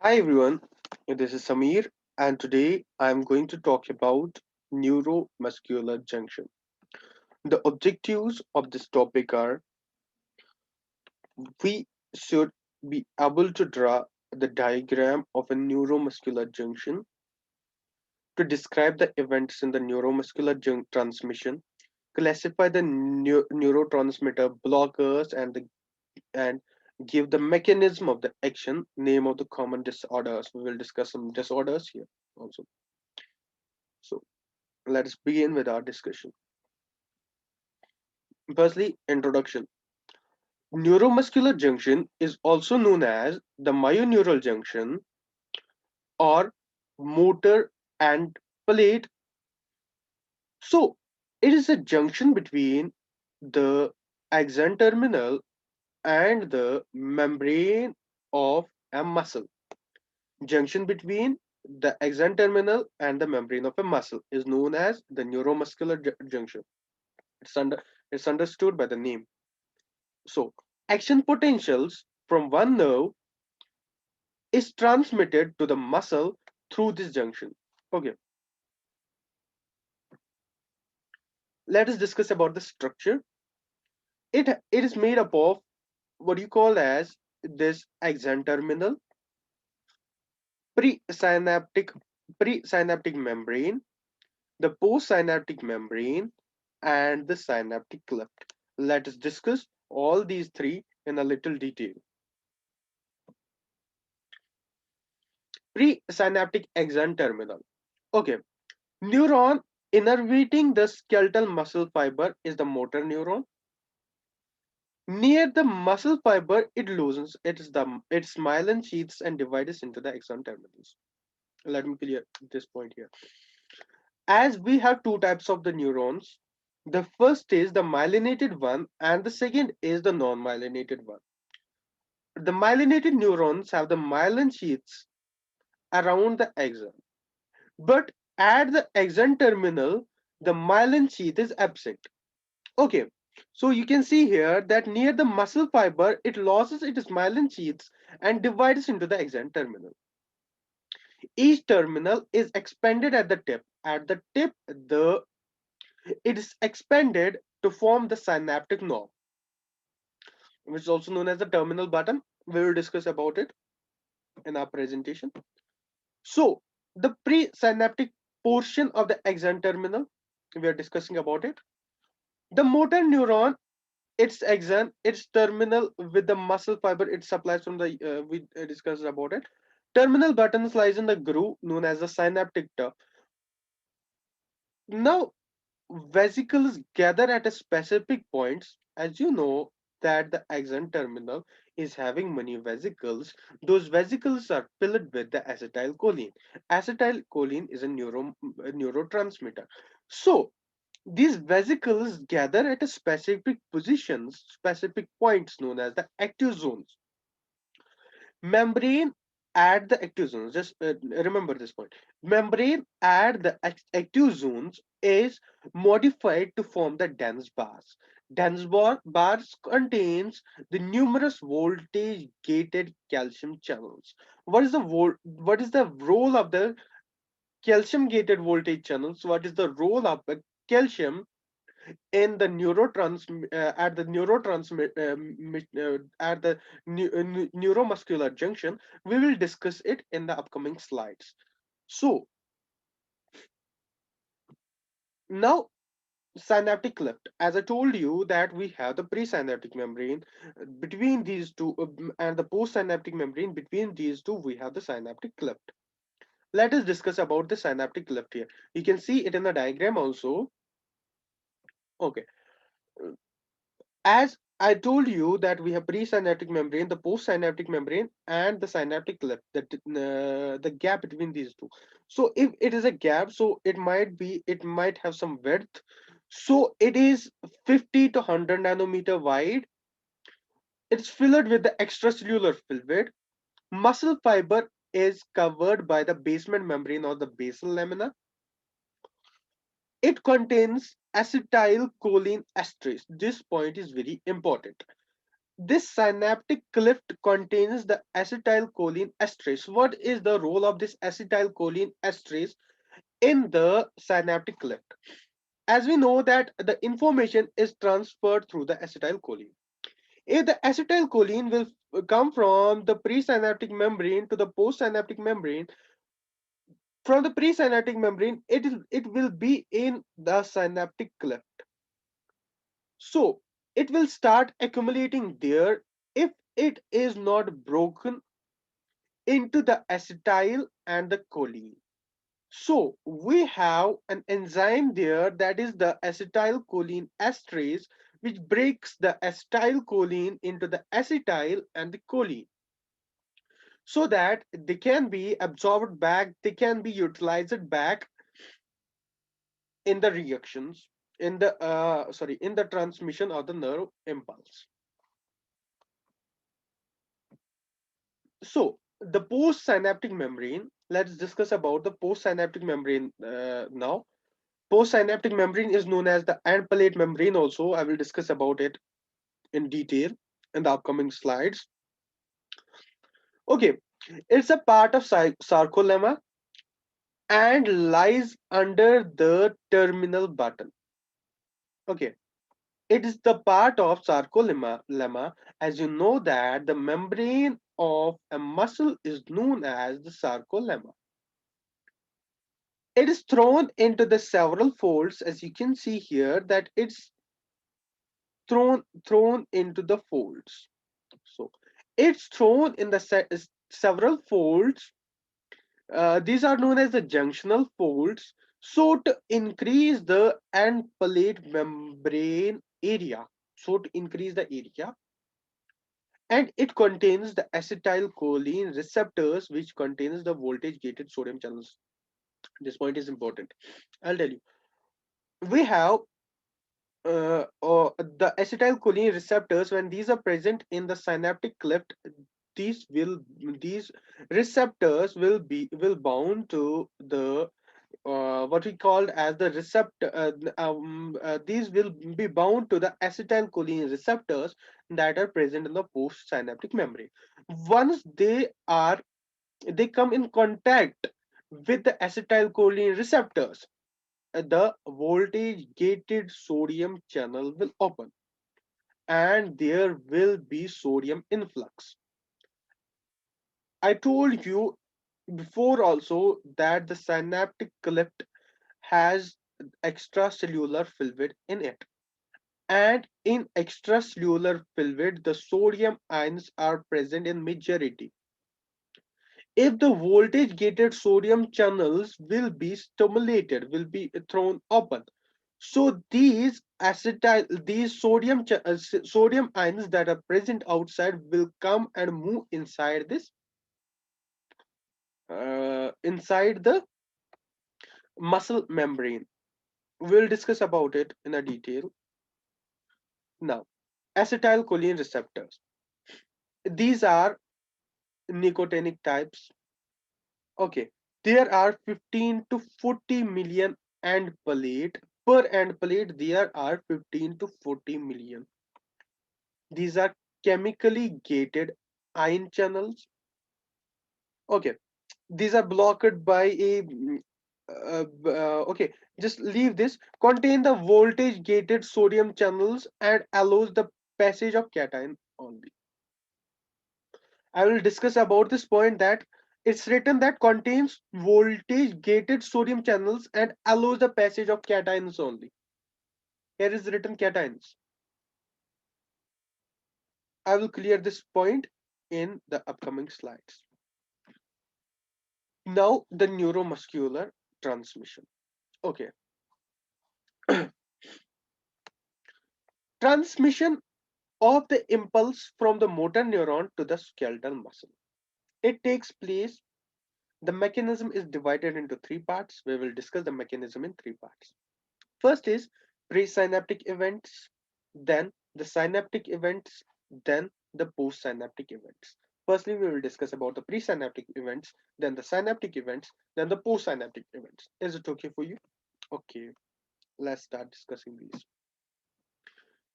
Hi everyone, this is Samir, and today I'm going to talk about neuromuscular junction. The objectives of this topic are we should be able to draw the diagram of a neuromuscular junction to describe the events in the neuromuscular transmission, classify the neurotransmitter blockers and give the mechanism of the action, name of the common disorders. We will discuss some disorders here also. So let us begin with our discussion. Firstly, introduction. Neuromuscular junction is also known as the myoneural junction or motor and plate. So, it is a junction between the axon terminal and the membrane of a muscle. Junction between the axon terminal and the membrane of a muscle is known as the neuromuscular junction. It's under it's understood by the name. So, action potentials from one nerve is transmitted to the muscle through this junction. Okay, let us discuss about the structure. It is made up of what you call as this axon terminal, presynaptic presynaptic membrane, the postsynaptic membrane, and the synaptic cleft. Let us discuss all these three in a little detail. Presynaptic axon terminal. Okay, neuron innervating the skeletal muscle fiber is the motor neuron. Near the muscle fiber, it loosens its myelin sheaths and divides into the axon terminals. Let me clear this point here. As we have two types of the neurons, the first is the myelinated one, and the second is the non-myelinated one. The myelinated neurons have the myelin sheaths around the axon, but at the axon terminal, the myelin sheath is absent. Okay, so you can see here that near the muscle fiber, it loses its myelin sheaths and divides into the axon terminal. Each terminal is expanded at the tip. At the tip, it is expanded to form the synaptic knob, which is also known as the terminal button. We will discuss about it in our presentation. So, the presynaptic portion of the axon terminal, we are discussing about it. The motor neuron, its axon, its terminal with the muscle fiber it supplies from the we discussed about it. Terminal buttons lies in the groove known as the synaptic tuft. Now, vesicles gather at a specific points. As you know that the axon terminal is having many vesicles. Those vesicles are filled with the acetylcholine. Acetylcholine is a neurotransmitter. So these vesicles gather at a specific positions, specific points known as the active zones. Membrane at the active zones. Just remember this point. Membrane at the active zones is modified to form the dense bars. Bars contains the numerous voltage gated calcium channels. What is the role of the calcium gated voltage channels? What is the role of the calcium in the at the at the neuromuscular junction? We will discuss it in the upcoming slides. So now, synaptic cleft. As I told you that we have the presynaptic membrane between these two, and the postsynaptic membrane between these two, we have the synaptic cleft. Let us discuss about the synaptic cleft here. You can see it in the diagram also. Okay, as I told you that we have presynaptic membrane, the postsynaptic membrane, and the synaptic cleft, the gap between these two. So if it is a gap, so it might have some width. So it is 50 to 100 nanometer wide. It's filled with the extracellular fluid. Muscle fiber is covered by the basement membrane or the basal lamina. It contains acetylcholine esterase. This point is very important. This synaptic cleft contains the acetylcholine esterase. What is the role of this acetylcholine esterase in the synaptic cleft? As we know that the information is transferred through the acetylcholine. If the acetylcholine will come from the presynaptic membrane to the postsynaptic membrane, from the presynaptic membrane, it will be in the synaptic cleft. So it will start accumulating there if it is not broken into the acetyl and the choline. So we have an enzyme there, that is the acetylcholine esterase, which breaks the acetylcholine into the acetyl and the choline so that they can be absorbed back, they can be utilized back in the reactions, in the in the transmission of the nerve impulse. So the postsynaptic membrane, let's discuss about the postsynaptic membrane now. Postsynaptic membrane is known as the end plate membrane also. I will discuss about it in detail in the upcoming slides. Okay, it's a part of sarcolemma and lies under the terminal button. Okay, it is the part of sarcolemma lemma, as you know that the membrane of a muscle is known as the sarcolemma. It is thrown into the several folds, as you can see here that it's thrown into the folds. So it's thrown in the several folds. These are known as the junctional folds. So to increase the end plate membrane area, so to increase the area, and it contains the acetylcholine receptors, which contains the voltage gated sodium channels. This point is important. I'll tell you. We have the acetylcholine receptors. When these are present in the synaptic cleft, these will these receptors will bound to the what we called as the receptor. These will be bound to the acetylcholine receptors that are present in the postsynaptic membrane. Once they come in contact with the acetylcholine receptors, the voltage gated sodium channel will open and there will be sodium influx. I told you before also that the synaptic cleft has extracellular fluid in it, and in extracellular fluid the sodium ions are present in majority. If the voltage gated sodium channels will be stimulated, will be thrown open, so these sodium ions that are present outside will come and move inside the muscle membrane. We'll discuss about it in a detail. Now, acetylcholine receptors, these are nicotinic types. Okay, there are 15 to 40 million end plate. Per end plate there are 15 to 40 million. These are chemically gated ion channels. Okay, these are blocked by a okay, just leave this. Contain the voltage gated sodium channels and allows the passage of cation only. I will discuss about this point that it's written that contains voltage gated sodium channels and allows the passage of cations only. Here is written cations. I will clear this point in the upcoming slides. Now the neuromuscular transmission. Okay. Transmission of the impulse from the motor neuron to the skeletal muscle. It takes place. The mechanism is divided into three parts. We will discuss the mechanism in three parts. First is presynaptic events, then the synaptic events, then the postsynaptic events. Firstly, we will discuss about the presynaptic events, then the synaptic events, then the postsynaptic events. Is it okay for you? Okay, let's start discussing these.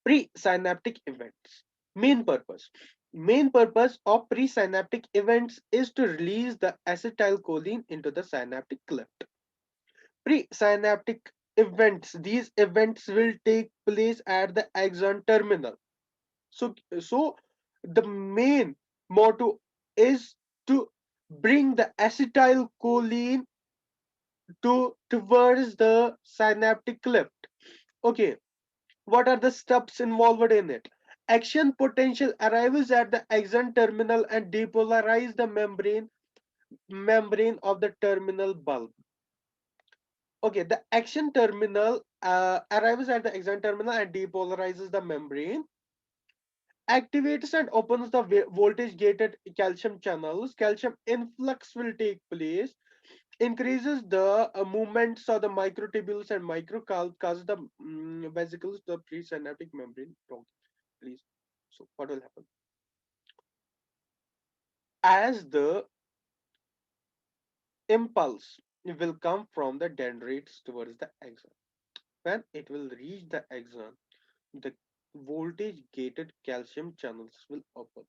Presynaptic events. Main purpose. Main purpose of presynaptic events is to release the acetylcholine into the synaptic cleft. Presynaptic events. These events will take place at the axon terminal. So the main motto is to bring the acetylcholine towards the synaptic cleft. Okay, what are the steps involved in it? Action potential arrives at the axon terminal and depolarize the membrane of the terminal bulb. Okay, the action terminal arrives at the axon terminal and depolarizes the membrane, activates and opens the voltage gated calcium channels. Calcium influx will take place, increases the movements of the microtubules and causes the vesicles, the presynaptic membrane. Wrong, please. So what will happen? As the impulse will come from the dendrites towards the axon. When it will reach the axon, the voltage gated calcium channels will open.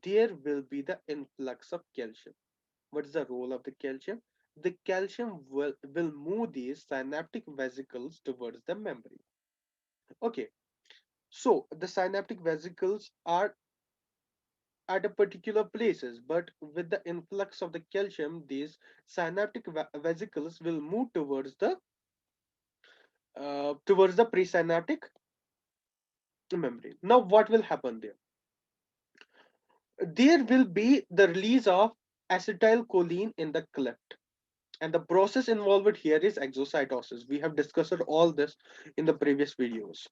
There will be the influx of calcium. What is the role of the calcium? The calcium will move these synaptic vesicles towards the membrane. Okay, so the synaptic vesicles are at a particular places, but with the influx of the calcium, these synaptic vesicles will move towards the presynaptic membrane. Now, what will happen there? There will be the release of acetylcholine in the cleft. And the process involved here is exocytosis. We have discussed all this in the previous videos.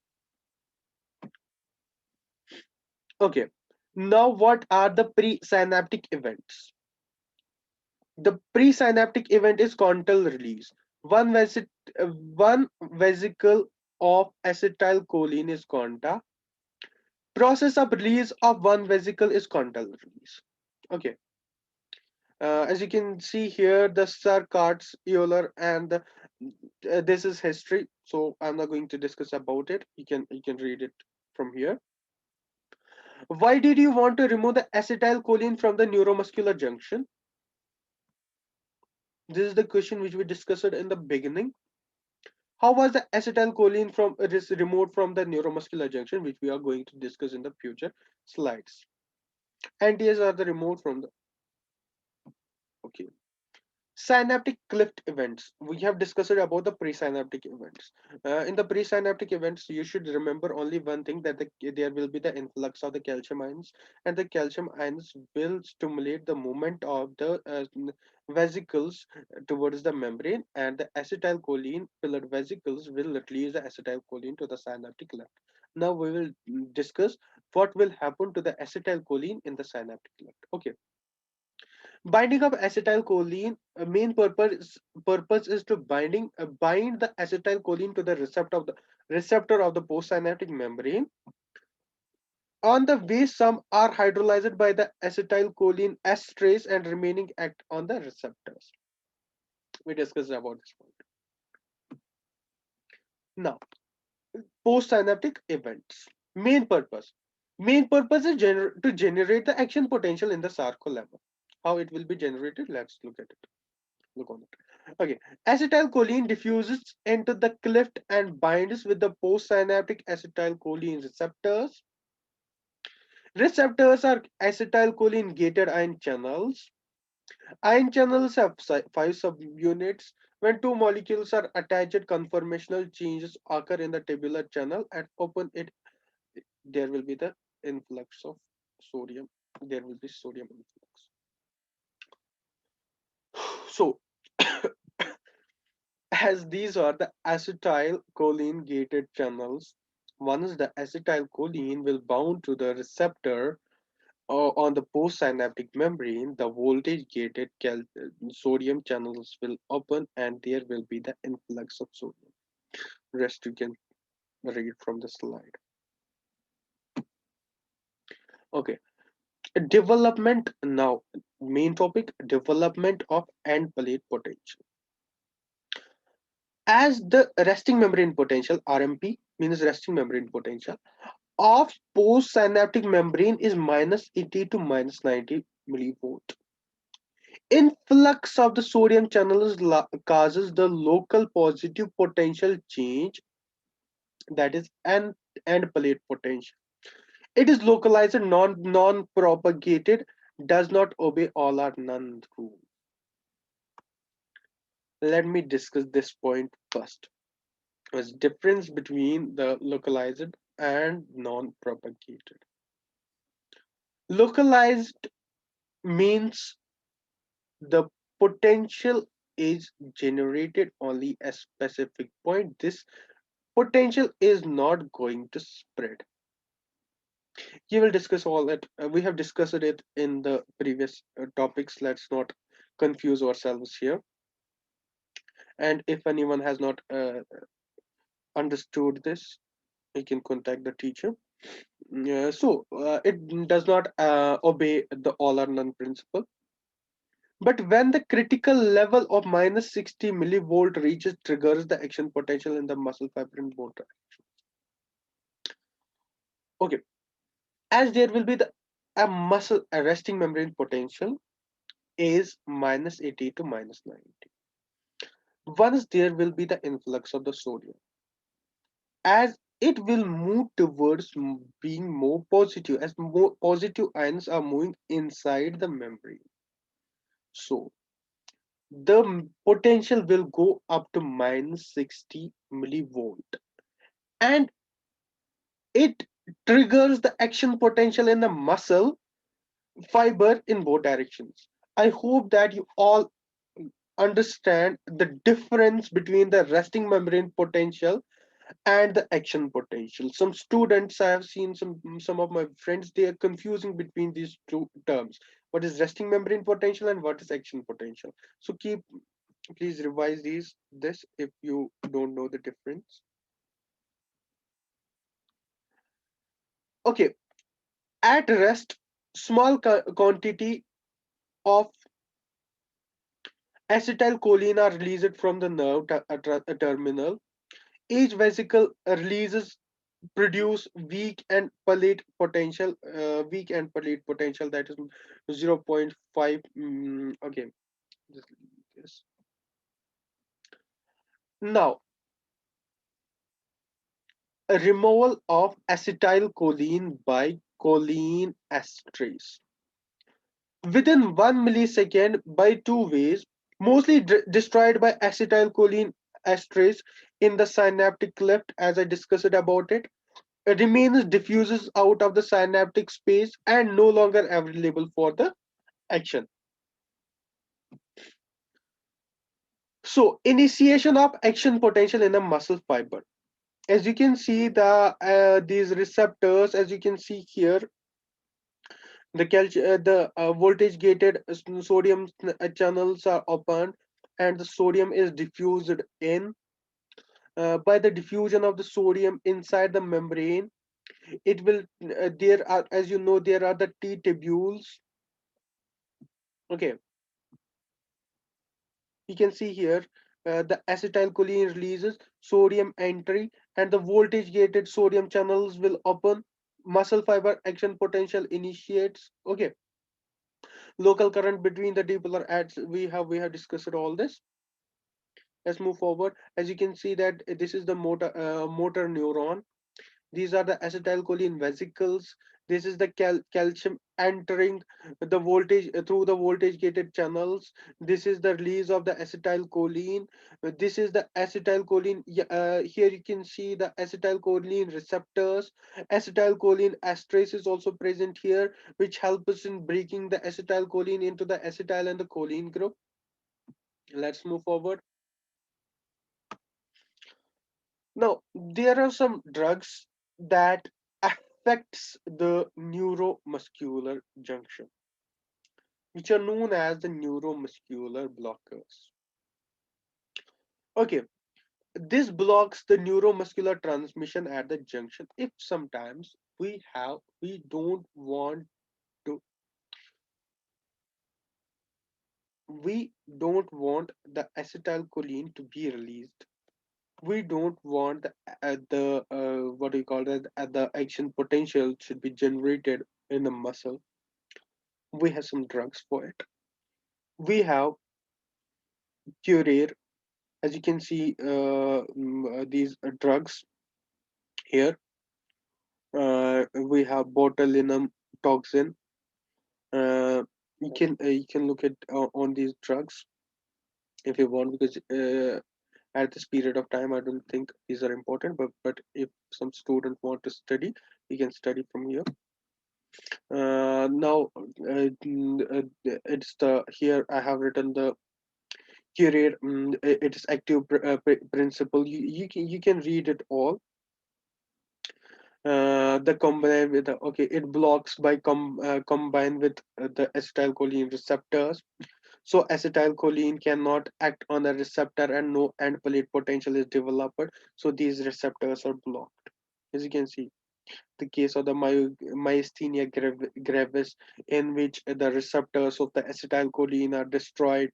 Okay. Now, what are the presynaptic events? The presynaptic event is contal release. One vesicle of acetylcholine is conta. Process of release of one vesicle is contal release. Okay. As you can see here, the Sarkarts, Euler, and this is history. So I'm not going to discuss about it. You can read it from here. Why did you want to remove the acetylcholine from the neuromuscular junction? This is the question which we discussed in the beginning. How was the acetylcholine from is removed from the neuromuscular junction, which we are going to discuss in the future slides? NTS are the removed from the okay. Synaptic cleft events. We have discussed about the presynaptic events. In the presynaptic events, you should remember only one thing, that there will be the influx of the calcium ions, and the calcium ions will stimulate the movement of the vesicles towards the membrane, and the acetylcholine filled vesicles will release the acetylcholine to the synaptic cleft. Now we will discuss what will happen to the acetylcholine in the synaptic cleft. Okay. Binding of acetylcholine, main purpose is to bind the acetylcholine to the receptor of the postsynaptic membrane. On the way, some are hydrolyzed by the acetylcholine esterase and remaining act on the receptors. We discussed about this point. Now, postsynaptic events. Main purpose. Main purpose is to generate the action potential in the sarcolemma. How it will be generated? Let's look at it. Look on it. Okay, acetylcholine diffuses into the cleft and binds with the postsynaptic acetylcholine receptors. Receptors are acetylcholine gated ion channels. Ion channels have five subunits. When two molecules are attached, conformational changes occur in the tubular channel and open it. There will be the influx of sodium. There will be sodium influx. So, as these are the acetylcholine gated channels, once the acetylcholine will bound to the receptor on the postsynaptic membrane, the voltage gated sodium channels will open and there will be the influx of sodium. Rest you can read from the slide. Okay, development now. Main topic, development of end plate potential. As the resting membrane potential, RMP means resting membrane potential, of postsynaptic membrane is minus 80 to minus 90 millivolt. Influx of the sodium channels causes the local positive potential change, that is end plate potential. It is localized, non-propagated, does not obey all or none rule. Let me discuss this point first. There's difference between the localized and non-propagated. Localized means the potential is generated only a specific point. This potential is not going to spread. You will discuss all that. We have discussed it in the previous topics. Let's not confuse ourselves here. And if anyone has not understood this, you can contact the teacher. It does not obey the all or none principle. But when the critical level of minus 60 millivolt reaches, triggers the action potential in the muscle fiber and bone. Okay, as there will be the a muscle arresting membrane potential is minus 80 to minus 90. Once there will be the influx of the sodium, as it will move towards being more positive, as more positive ions are moving inside the membrane. So the potential will go up to minus 60 millivolt, and it triggers the action potential in the muscle fiber in both directions. I hope that you all understand the difference between the resting membrane potential and the action potential. Some students, I have seen some of my friends, they are confusing between these two terms. What is resting membrane potential and what is action potential? So please revise this if you don't know the difference. Okay, at rest, small quantity of acetylcholine are released from the nerve terminal. Each vesicle releases produce weak and palate potential, that is zero point 0.5. Okay, just leave this. Now, a removal of acetylcholine by choline esterase within 1 millisecond by two ways, mostly destroyed by acetylcholine esterase in the synaptic cleft, as I discussed about it. It remains diffuses out of the synaptic space and no longer available for the action. So initiation of action potential in a muscle fiber. As you can see, these receptors, as you can see here, the voltage gated sodium channels are opened, and the sodium is diffused in. By the diffusion of the sodium inside the membrane, it will there are, as you know, there are the T tubules. Okay, you can see here the acetylcholine releases sodium entry, and the voltage gated sodium channels will open. Muscle fiber action potential initiates. Okay, local current between the dipolar atoms, we have discussed all this. Let's move forward. As you can see that this is the motor neuron. These are the acetylcholine vesicles. This is the calcium entering the voltage through the voltage gated channels. This is the release of the acetylcholine. This is the acetylcholine. Here you can see the acetylcholine receptors. Acetylcholine esterase is also present here, which helps us in breaking the acetylcholine into the acetyl and the choline group. Let's move forward. Now, there are some drugs that affects the neuromuscular junction, which are known as the neuromuscular blockers. Okay, this blocks the neuromuscular transmission at the junction. If sometimes we don't want to, we don't want the acetylcholine to be released. We don't want the what do you call it, the action potential should be generated in the muscle. We have some drugs for it. We have curare, as you can see, these drugs here. We have botulinum toxin. uh, you can look at on these drugs if you want, because at this period of time I don't think these are important, but if some student want to study, he can study from here. Now it's the here I have written the curate. It is active principle. You can read it all. The combine with the, okay, it blocks by combine with the acetylcholine receptors. So acetylcholine cannot act on a receptor and no end plate potential is developed. So these receptors are blocked. As you can see, the case of the myasthenia gravis, in which the receptors of the acetylcholine are destroyed.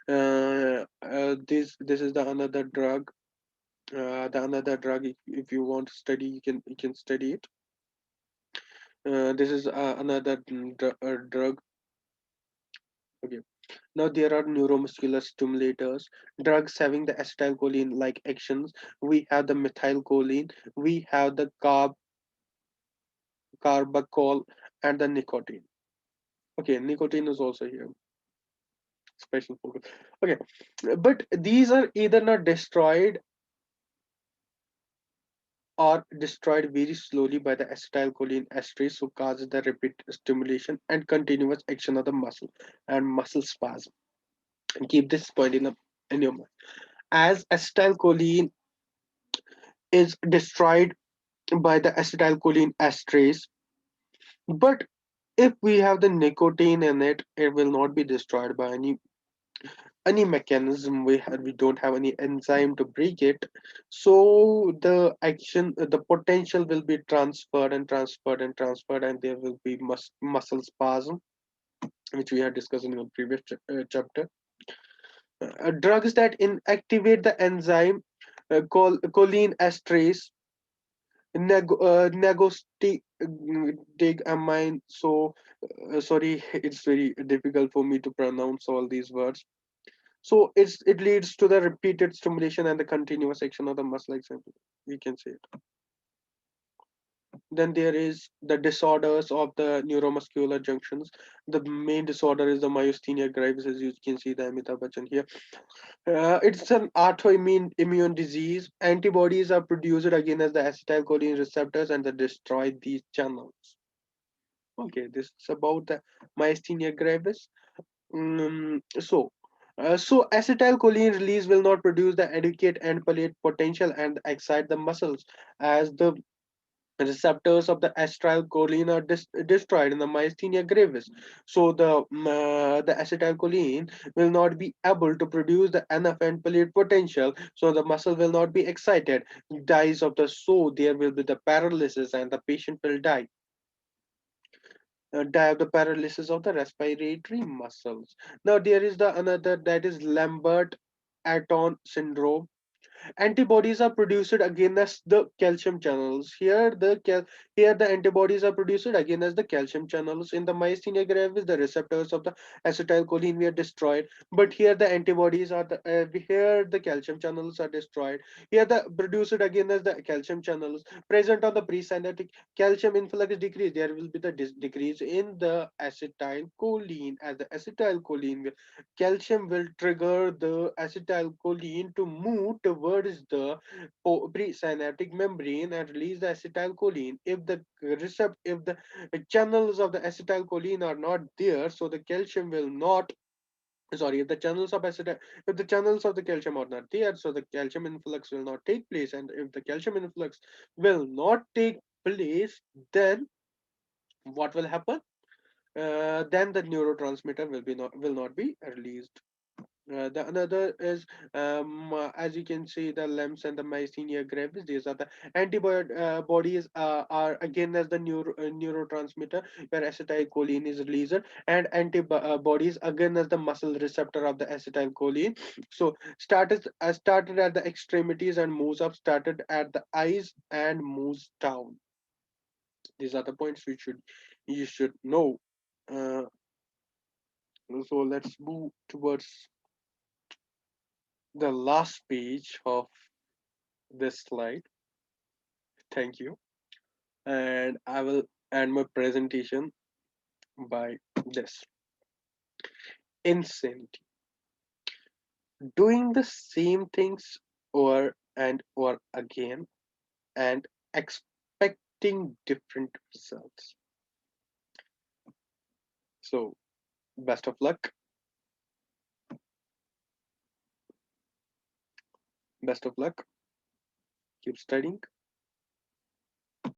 This is the another drug. The another drug, if you want to study, you can study it. This is another drug. Okay. Now there are neuromuscular stimulators, drugs having the acetylcholine-like actions. We have the methylcholine, we have the carbachol, and the nicotine. Okay, nicotine is also here. Special focus. Okay, but these are either not destroyed or destroyed very slowly by the acetylcholine esterase, so causes the rapid stimulation and continuous action of the muscle and muscle spasm. And keep this point in your mind. As acetylcholine is destroyed by the acetylcholine esterase, but if we have the nicotine in it, it will not be destroyed by any mechanism. We don't have any enzyme to break it, so the action, the potential will be transferred and transferred and transferred, and there will be muscle spasm, which we had discussed in the previous chapter. Drugs that inactivate the enzyme choline esterase negostic dig amine. So sorry, it's very difficult for me to pronounce all these words. So it leads to the repeated stimulation and the continuous action of the muscle example, we can say it. Then there is the disorders of the neuromuscular junctions. The main disorder is the myasthenia gravis, as you can see the Amitabh Bachchan here. It's an autoimmune immune disease. Antibodies are produced against the acetylcholine receptors and they destroy these channels. Okay, this is about the myasthenia gravis. So acetylcholine release will not produce the adequate end plate potential and excite the muscles, as the receptors of the acetylcholine are destroyed in the myasthenia gravis. So the acetylcholine will not be able to produce the enough end plate potential, so the muscle will not be excited, dies of the, so there will be the paralysis and the patient will die of the paralysis of the respiratory muscles. Now there is the another, that is Lambert Eaton syndrome. Antibodies are produced against the calcium channels. Here the antibodies are produced against the calcium channels. In the myasthenia gravis, the receptors of the acetylcholine were destroyed, but here the antibodies are here the calcium channels are destroyed. Here the produced against the calcium channels present on the presynaptic calcium influx decrease. There will be the decrease in the acetylcholine, as the acetylcholine calcium will trigger the acetylcholine to move towards the presynaptic membrane and release the acetylcholine. If the channels of the acetylcholine are not there, so the calcium will not, sorry, if the channels of the calcium are not there, so the calcium influx will not take place, and if the calcium influx will not take place, then what will happen? Then the neurotransmitter will not be released. The another is, as you can see, the LEMS and the myasthenia gravis. These are the antibodies are again as the neurotransmitter where acetylcholine is released, and antibodies again as the muscle receptor of the acetylcholine. So started at the extremities and moves up. Started at the eyes and moves down. These are the points you should know. Uh, so let's move towards the last page of this slide. Thank you. And I will end my presentation by this: insanity. Doing the same things over and over again and expecting different results. So, best of luck. Best of luck. Keep studying.